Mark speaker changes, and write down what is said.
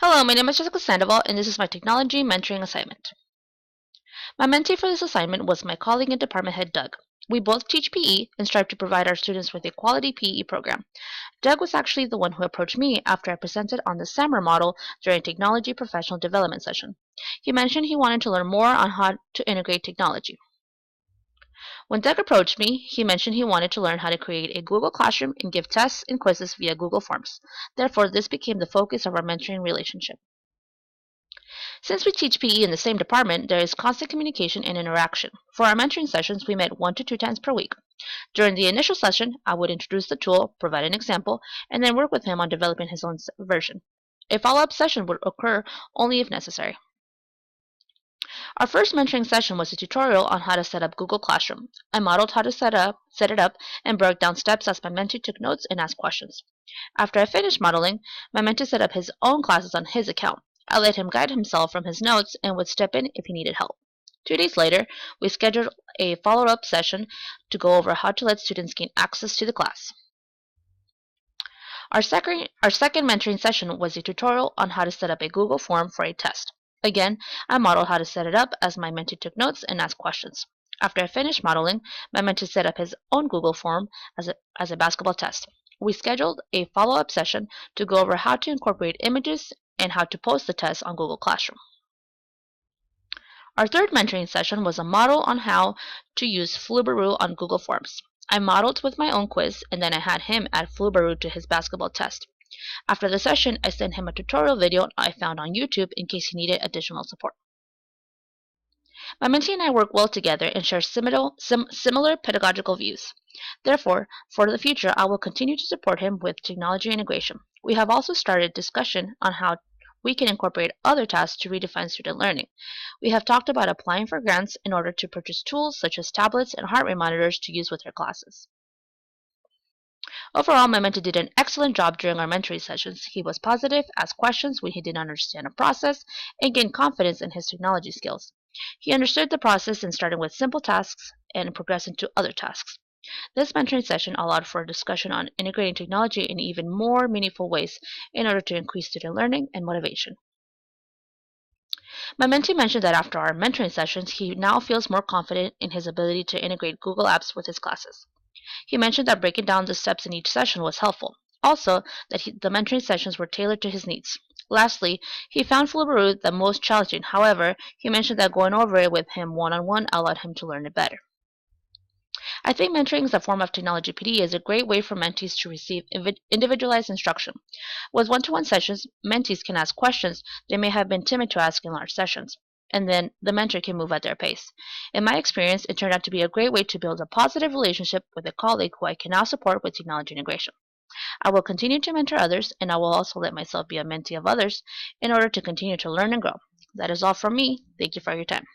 Speaker 1: Hello, my name is Jessica Sandoval, and this is my technology mentoring assignment. My mentee for this assignment was my colleague and department head, Doug. We both teach PE and strive to provide our students with a quality PE program. Doug was actually the one who approached me after I presented on the SAMR model during a technology professional development session. He mentioned he wanted to learn more on how to integrate technology. When Doug approached me, he mentioned he wanted to learn how to create a Google Classroom and give tests and quizzes via Google Forms. Therefore, this became the focus of our mentoring relationship. Since we teach PE in the same department, there is constant communication and interaction. For our mentoring sessions, we met 1 to 2 times per week. During the initial session, I would introduce the tool, provide an example, and then work with him on developing his own version. A follow-up session would occur only if necessary. Our first mentoring session was a tutorial on how to set up Google Classroom. I modeled how to set it up, and broke down steps as my mentee took notes and asked questions. After I finished modeling, my mentee set up his own classes on his account. I let him guide himself from his notes and would step in if he needed help. 2 days later, we scheduled a follow-up session to go over how to let students gain access to the class. Our second mentoring session was a tutorial on how to set up a Google form for a test. Again, I modeled how to set it up as my mentee took notes and asked questions. After I finished modeling, my mentee set up his own Google form as a basketball test. We scheduled a follow-up session to go over how to incorporate images and how to post the test on Google Classroom. Our third mentoring session was a model on how to use Flubaroo on Google Forms. I modeled with my own quiz, and then I had him add Flubaroo to his basketball test. After the session, I sent him a tutorial video I found on YouTube in case he needed additional support. My mentee and I work well together and share similar pedagogical views. Therefore, for the future, I will continue to support him with technology integration. We have also started discussion on how we can incorporate other tasks to redefine student learning. We have talked about applying for grants in order to purchase tools such as tablets and heart rate monitors to use with their classes. Overall, my mentee did an excellent job during our mentoring sessions. He was positive, asked questions when he didn't understand a process, and gained confidence in his technology skills. He understood the process and started with simple tasks and progressed into other tasks. This mentoring session allowed for a discussion on integrating technology in even more meaningful ways in order to increase student learning and motivation. My mentee mentioned that after our mentoring sessions, he now feels more confident in his ability to integrate Google Apps with his classes. He mentioned that breaking down the steps in each session was helpful. Also, that the mentoring sessions were tailored to his needs. Lastly, he found Flubaroo the most challenging. However, he mentioned that going over it with him one-on-one allowed him to learn it better. I think mentoring as a form of technology PD is a great way for mentees to receive individualized instruction. With one-to-one sessions, mentees can ask questions they may have been timid to ask in large sessions, and then the mentor can move at their pace. In my experience, it turned out to be a great way to build a positive relationship with a colleague who I can now support with technology integration. I will continue to mentor others, and I will also let myself be a mentee of others in order to continue to learn and grow. That is all from me. Thank you for your time.